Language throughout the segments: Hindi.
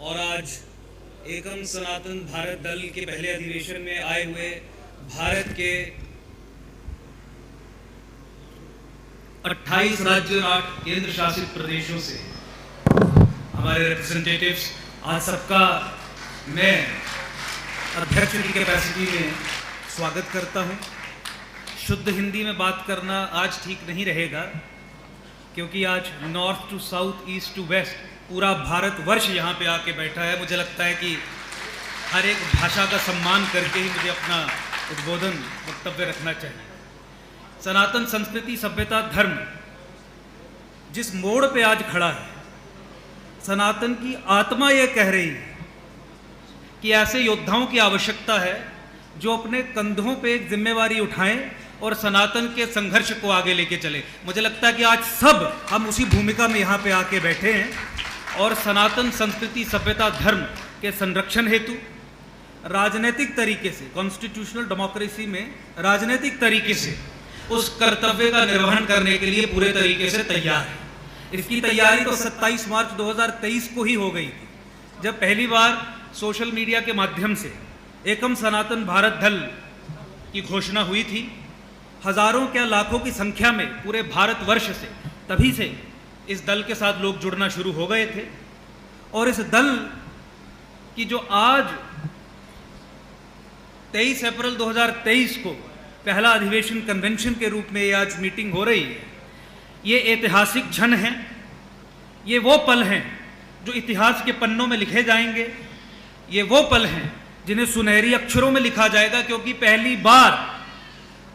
और आज एकम सनातन भारत दल के पहले अधिवेशन में आए हुए भारत के 28 राज्य और 8 केंद्र शासित प्रदेशों से हमारे रिप्रेजेंटेटिव्स, आज सबका मैं अध्यक्ष की कैपेसिटी में स्वागत करता हूं। शुद्ध हिंदी में बात करना आज ठीक नहीं रहेगा, क्योंकि आज north to south, east to west पूरा भारतवर्ष यहाँ पे आके बैठा है। मुझे लगता है कि हर एक भाषा का सम्मान करके ही मुझे अपना उद्बोधन वक्तव्य रखना चाहिए। सनातन संस्कृति, सभ्यता, धर्म जिस मोड़ पे आज खड़ा है, सनातन की आत्मा ये कह रही है कि ऐसे योद्धाओं की आवश्यकता है जो अपने कंधों पे एक जिम्मेवारी उठाएं और सनातन के संघर्ष को आगे लेके चले। मुझे लगता है कि आज सब हम उसी भूमिका में यहाँ पे आके बैठे हैं और सनातन संस्कृति, सभ्यता, धर्म के संरक्षण हेतु राजनीतिक तरीके से, कॉन्स्टिट्यूशनल डेमोक्रेसी में राजनीतिक तरीके से उस कर्तव्य का निर्वहन करने के लिए पूरे तरीके से तैयार है। इसकी तैयारी तो 27 मार्च 2023 को ही हो गई थी, जब पहली बार सोशल मीडिया के माध्यम से एकम सनातन भारत दल की घोषणा हुई थी। हजारों क्या लाखों की संख्या में पूरे भारतवर्ष से तभी से इस दल के साथ लोग जुड़ना शुरू हो गए थे। और इस दल की जो आज 23 अप्रैल 2023 को पहला अधिवेशन कन्वेंशन के रूप में आज मीटिंग हो रही है, ये ऐतिहासिक क्षण है। ये वो पल हैं जो इतिहास के पन्नों में लिखे जाएंगे। ये वो पल हैं जिन्हें सुनहरी अक्षरों में लिखा जाएगा, क्योंकि पहली बार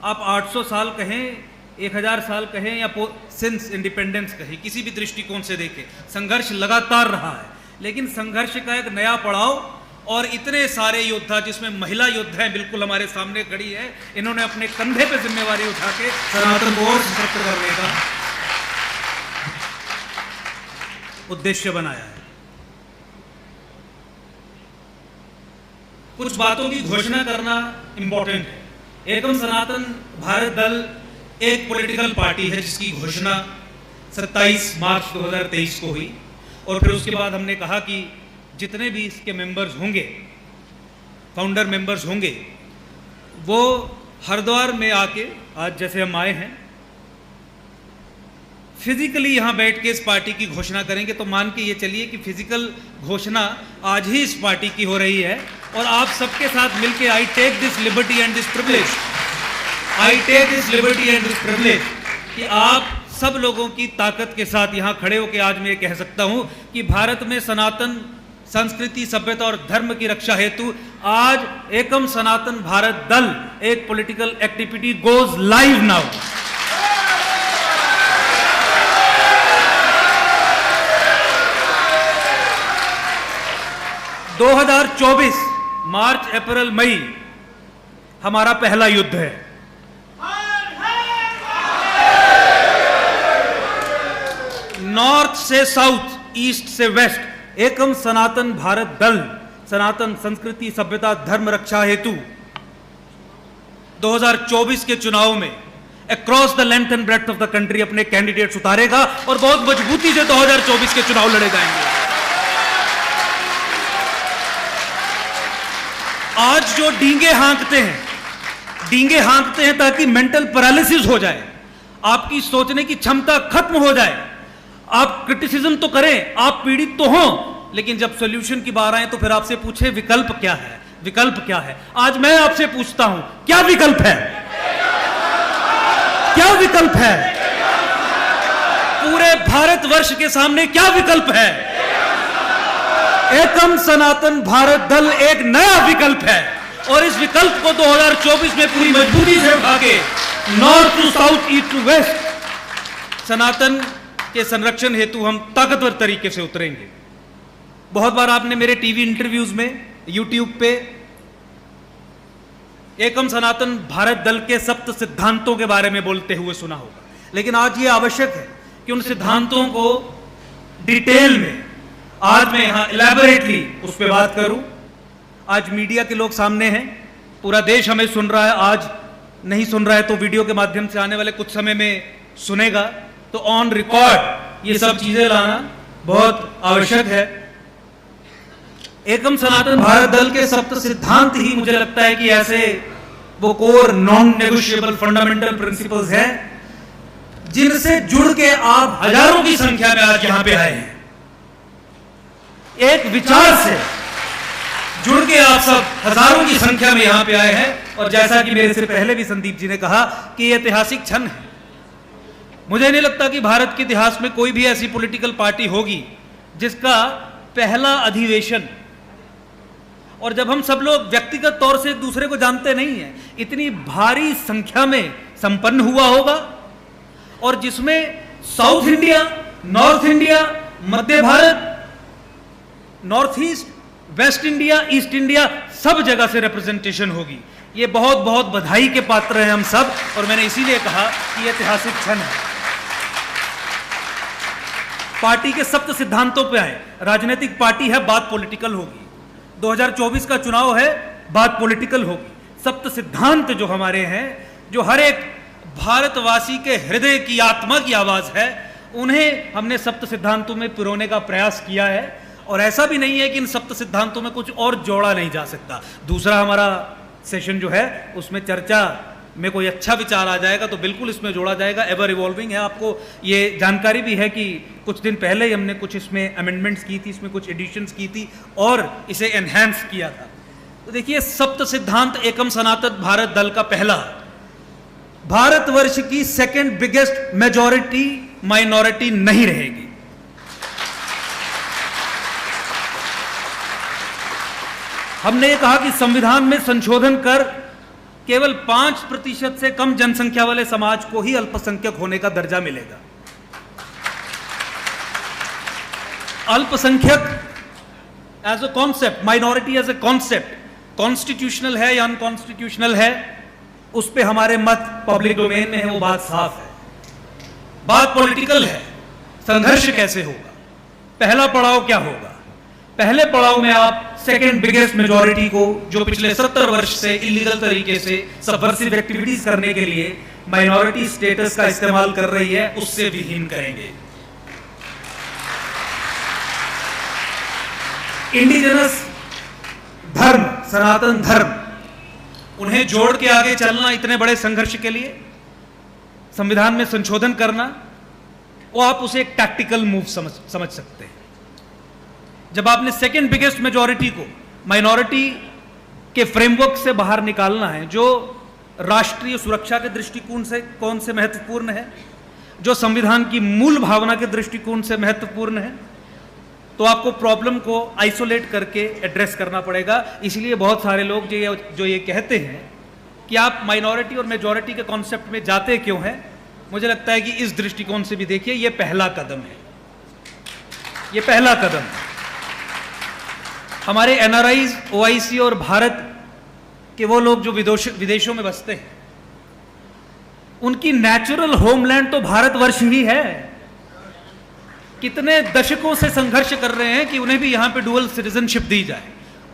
आप 800 साल कहें, 1000 साल कहें या सिंस इंडिपेंडेंस कहें, किसी भी दृष्टिकोण से देखें, संघर्ष लगातार रहा है। लेकिन संघर्ष का एक नया पड़ाव और इतने सारे योद्धा, जिसमें महिला योद्धा है बिल्कुल हमारे सामने खड़ी है, इन्होंने अपने कंधे पे जिम्मेवारी उठा के सनातन को और सशक्त करने का उद्देश्य बनाया है। कुछ बातों की घोषणा करना इंपॉर्टेंट है। एकम सनातन भारत दल एक पॉलिटिकल पार्टी है जिसकी घोषणा 27 मार्च 2023 को हुई, और फिर उसके बाद हमने कहा कि जितने भी इसके मेंबर्स होंगे, फाउंडर मेंबर्स होंगे, वो हरिद्वार में आके, आज जैसे हम आए हैं, फिजिकली यहाँ बैठ के इस पार्टी की घोषणा करेंगे। तो मान के ये चलिए कि फिजिकल घोषणा आज ही इस पार्टी की हो रही है, और आप सबके साथ मिलके I take this liberty and this privilege, कि आप सब लोगों की ताकत के साथ यहाँ खड़े होकर आज मैं ये कह सकता हूँ कि भारत में सनातन संस्कृति, सभ्यता और धर्म की रक्षा हेतु आज एकम सनातन भारत दल एक political activity goes live now. दो 2024 मार्च, अप्रैल, मई हमारा पहला युद्ध है। नॉर्थ से साउथ, ईस्ट से वेस्ट एकम सनातन भारत दल सनातन संस्कृति, सभ्यता, धर्म रक्षा हेतु 2024 के चुनाव में across the length and breadth of the country अपने कैंडिडेट्स उतारेगा और बहुत मजबूती से 2024 के चुनाव लड़े जाएंगे। आज जो डींगे हाँकते हैं ताकि मेंटल पैरालिसिस हो जाए, आपकी सोचने की क्षमता खत्म हो जाए। आप क्रिटिसिज्म तो करें, आप पीड़ित तो हो, लेकिन जब सॉल्यूशन की बार आए तो फिर आपसे पूछे विकल्प क्या है, विकल्प क्या है। आज मैं आपसे पूछता हूं, क्या विकल्प है? क्या विकल्प है? पूरे भारतवर्ष के सामने क्या विकल्प है? एकम सनातन भारत दल एक नया विकल्प है, और इस विकल्प को 2024 में पूरी मजबूती से उठा के north to south, east to west सनातन के संरक्षण हेतु हम ताकतवर तरीके से उतरेंगे। बहुत बार आपने मेरे टीवी इंटरव्यूज में, यूट्यूब पे एकम सनातन भारत दल के सप्त सिद्धांतों के बारे में बोलते हुए सुना होगा, लेकिन आज ये आवश्यक है कि उन सिद्धांतों को डिटेल में आज मैं यहां इलैबोरेटली उस पर बात करूं। आज मीडिया के लोग सामने हैं, पूरा देश हमें सुन रहा है। आज नहीं सुन रहा है तो वीडियो के माध्यम से आने वाले कुछ समय में सुनेगा। तो ऑन रिकॉर्ड ये सब चीजें लाना बहुत आवश्यक है। एकम सनातन भारत दल के सप्त सिद्धांत ही मुझे लगता है कि ऐसे वो core non negotiable fundamental principles हैं जिनसे जुड़ के आप हजारों की संख्या में आज यहां पे आए हैं। एक विचार से जुड़ के आप सब हजारों की संख्या में यहां पे आए हैं, और जैसा कि मेरे से पहले भी संदीप जी ने कहा कि ये ऐतिहासिक क्षण है। मुझे नहीं लगता कि भारत के इतिहास में कोई भी ऐसी पॉलिटिकल पार्टी होगी जिसका पहला अधिवेशन, और जब हम सब लोग व्यक्तिगत तौर से एक दूसरे को जानते नहीं हैं, इतनी भारी संख्या में संपन्न हुआ होगा, और जिसमें साउथ इंडिया, नॉर्थ इंडिया, मध्य भारत, north east, west India, east India, सब जगह से रिप्रेजेंटेशन होगी। ये बहुत बहुत बधाई के पात्र हैं हम सब, और मैंने इसीलिए कहा कि यह ऐतिहासिक क्षण है। पार्टी के सप्त सिद्धांतों पे आए। राजनीतिक पार्टी है, बात पॉलिटिकल होगी। 2024 का चुनाव है, बात पॉलिटिकल होगी। सप्त सिद्धांत जो हमारे हैं, जो हर एक भारतवासी के हृदय की, आत्मा की आवाज है, उन्हें हमने सप्त सिद्धांतों में पिरोने का प्रयास किया है। और ऐसा भी नहीं है कि इन सप्त सिद्धांतों में कुछ और जोड़ा नहीं जा सकता। दूसरा हमारा सेशन जो है उसमें चर्चा में कोई अच्छा विचार आ जाएगा तो बिल्कुल इसमें जोड़ा जाएगा। एवर इवॉल्विंग है। आपको ये जानकारी भी है कि कुछ दिन पहले ही हमने कुछ इसमें अमेंडमेंट्स की थी, इसमें कुछ एडिशंस की थी और इसे एनहेंस किया था। तो देखिए, सप्त सिद्धांत एकम सनातन भारत दल का पहला, भारतवर्ष की सेकंड बिगेस्ट मेजॉरिटी माइनॉरिटी नहीं रहेगी। हमने ये कहा कि संविधान में संशोधन कर केवल 5% से कम जनसंख्या वाले समाज को ही अल्पसंख्यक होने का दर्जा मिलेगा। अल्पसंख्यक as a concept, minority as a concept, constitutional है या अनकॉन्स्टिट्यूशनल है, उस पे हमारे मत पब्लिक डोमेन में है, वो बात साफ है। बात पॉलिटिकल है। संघर्ष कैसे होगा, पहला पड़ाव क्या होगा? पहले पड़ाव में आप सेकेंड बिगेस्ट मेजॉरिटी को, जो पिछले 70 वर्ष से इलीगल तरीके से सबवर्सिव एक्टिविटीज करने के लिए माइनॉरिटी स्टेटस का इस्तेमाल कर रही है, उससे विहीन करेंगे। इंडिजिनस धर्म, सनातन धर्म, उन्हें जोड़ के आगे चलना, इतने बड़े संघर्ष के लिए संविधान में संशोधन करना, वो आप उसे एक टैक्टिकल मूव समझ सकते हैं। जब आपने सेकेंड बिगेस्ट मेजॉरिटी को माइनॉरिटी के फ्रेमवर्क से बाहर निकालना है, जो राष्ट्रीय सुरक्षा के दृष्टिकोण से कौन से महत्वपूर्ण है, जो संविधान की मूल भावना के दृष्टिकोण से महत्वपूर्ण है, तो आपको प्रॉब्लम को आइसोलेट करके एड्रेस करना पड़ेगा। इसलिए बहुत सारे लोग जो ये कहते हैं कि आप माइनॉरिटी और मेजॉरिटी के कॉन्सेप्ट में जाते क्यों हैं, मुझे लगता है कि इस दृष्टिकोण से भी देखिए, ये पहला कदम है। ये पहला कदम है। हमारे एनआरआईज, ओआईसी और भारत के वो लोग जो विदेशों में बसते हैं, उनकी नेचुरल होमलैंड तो भारतवर्ष ही है। कितने दशकों से संघर्ष कर रहे हैं कि उन्हें भी यहां पे डुअल सिटीजनशिप दी जाए,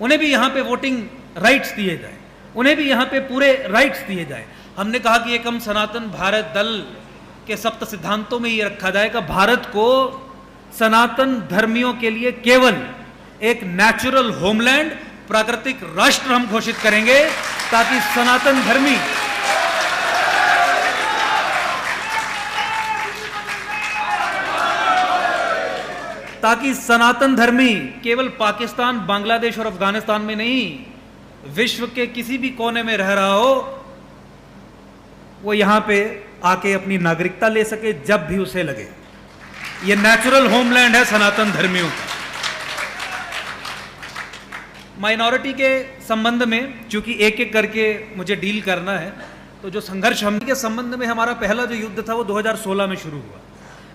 उन्हें भी यहां पे वोटिंग राइट्स दिए जाए, उन्हें भी यहां पे पूरे राइट्स दिए जाए। हमने कहा कि एकम सनातन भारत दल के सप्त सिद्धांतों में ये रखा जाएगा, भारत को सनातन धर्मियों के लिए केवल एक नेचुरल होमलैंड, प्राकृतिक राष्ट्र हम घोषित करेंगे, ताकि सनातन धर्मी केवल पाकिस्तान, बांग्लादेश और अफगानिस्तान में नहीं, विश्व के किसी भी कोने में रह रहा हो, वो यहां पे आके अपनी नागरिकता ले सके जब भी उसे लगे। ये नेचुरल होमलैंड है सनातन धर्मियों का। माइनॉरिटी के संबंध में, चूंकि एक एक करके मुझे डील करना है, तो जो संघर्ष हम के संबंध में हमारा पहला जो युद्ध था वो 2016 में शुरू हुआ।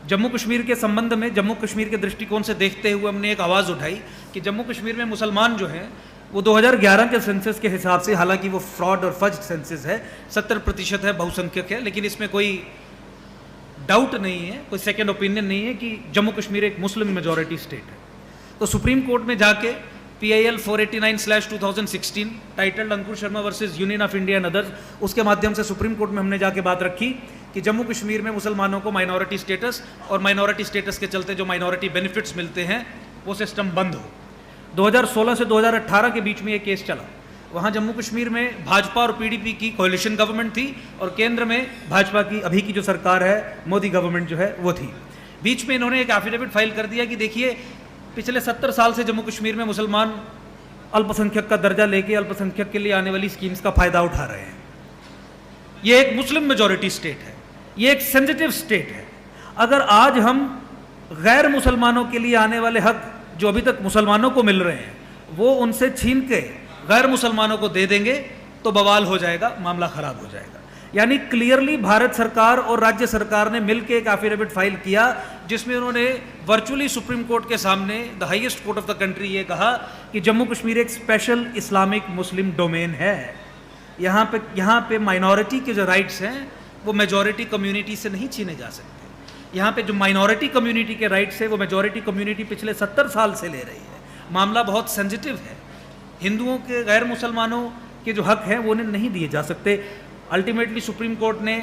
जम्मू कश्मीर के संबंध में, जम्मू कश्मीर के दृष्टिकोण से देखते हुए हमने एक आवाज़ उठाई कि जम्मू कश्मीर में मुसलमान जो हैं वो 2011 के सेंसस के हिसाब से, हालांकि वो फ्रॉड और फज्ड सेंसस है, 70% है, बहुसंख्यक है, लेकिन इसमें कोई डाउट नहीं है, कोई सेकेंड ओपिनियन नहीं है कि जम्मू कश्मीर एक मुस्लिम मेजॉरिटी स्टेट है। तो सुप्रीम कोर्ट में जाके PIL 489/2016 titled Ankur Sharma versus union of India and others, उसके माध्यम से सुप्रीम कोर्ट में हमने जाके बात रखी कि जम्मू कश्मीर में मुसलमानों को माइनॉरिटी स्टेटस, और माइनॉरिटी स्टेटस के चलते जो माइनॉरिटी बेनिफिट्स मिलते हैं, वो सिस्टम बंद हो। 2016 से 2018 के बीच में ये केस चला। वहाँ जम्मू कश्मीर में भाजपा और पीडीपी की कोalition गवर्नमेंट थी और केंद्र में भाजपा की अभी की जो सरकार है, मोदी गवर्नमेंट जो है वो थी। बीच में इन्होंने एक एफिडेविट फाइल कर दिया कि देखिए पिछले 70 साल से जम्मू कश्मीर में मुसलमान अल्पसंख्यक का दर्जा लेके अल्पसंख्यक के लिए आने वाली स्कीम्स का फायदा उठा रहे हैं। ये एक मुस्लिम मेजॉरिटी स्टेट है, ये एक सेंसिटिव स्टेट है। अगर आज हम गैर मुसलमानों के लिए आने वाले हक जो अभी तक मुसलमानों को मिल रहे हैं वो उनसे छीन के गैर मुसलमानों को दे देंगे तो बवाल हो जाएगा, मामला खराब हो जाएगा। यानी क्लियरली भारत सरकार और राज्य सरकार ने मिलकर एक एफिडेविट फाइल किया जिसमें उन्होंने वर्चुअली सुप्रीम कोर्ट के सामने the highest court of the country ये कहा कि जम्मू कश्मीर एक स्पेशल इस्लामिक मुस्लिम डोमेन है। यहाँ पे माइनॉरिटी के जो राइट्स हैं वो मेजॉरिटी कम्युनिटी से नहीं छीने जा सकते। यहाँ पे जो माइनॉरिटी कम्युनिटी के राइट्स है वो मेजॉरिटी कम्युनिटी पिछले 70 साल से ले रही है। मामला बहुत सेंसिटिव है। हिंदुओं के गैर मुसलमानों के जो हक हैं वो उन्हें नहीं दिए जा सकते। अल्टीमेटली सुप्रीम कोर्ट ने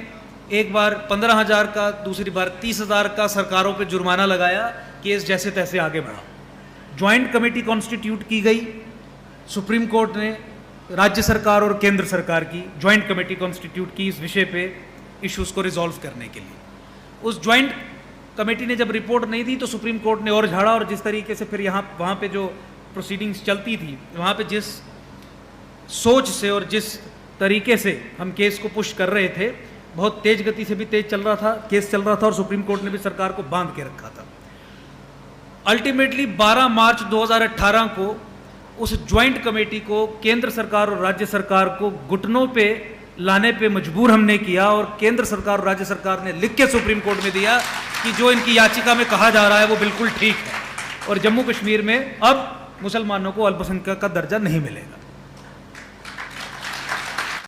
एक बार 15,000 का, दूसरी बार 30,000 का सरकारों पे जुर्माना लगाया। केस जैसे तैसे आगे बढ़ा। ज्वाइंट कमेटी कॉन्स्टिट्यूट की गई। सुप्रीम कोर्ट ने राज्य सरकार और केंद्र सरकार की ज्वाइंट कमेटी कॉन्स्टिट्यूट की इस विषय पे इश्यूज को रिजॉल्व करने के लिए। उस ज्वाइंट कमेटी ने जब रिपोर्ट नहीं दी तो सुप्रीम कोर्ट ने और झाड़ा और जिस तरीके से फिर वहाँ पे जो प्रोसीडिंग्स चलती थी, वहाँ पे जिस सोच से और जिस तरीके से हम केस को पुश कर रहे थे, बहुत तेज गति से भी तेज चल रहा था, केस चल रहा था और सुप्रीम कोर्ट ने भी सरकार को बांध के रखा था। अल्टीमेटली 12 मार्च 2018 को उस ज्वाइंट कमेटी को केंद्र सरकार और राज्य सरकार को घुटनों पे लाने पे मजबूर हमने किया और केंद्र सरकार और राज्य सरकार ने लिख के सुप्रीम कोर्ट में दिया कि जो इनकी याचिका में कहा जा रहा है वो बिल्कुल ठीक है और जम्मू कश्मीर में अब मुसलमानों को अल्पसंख्यक का दर्जा नहीं मिलेगा।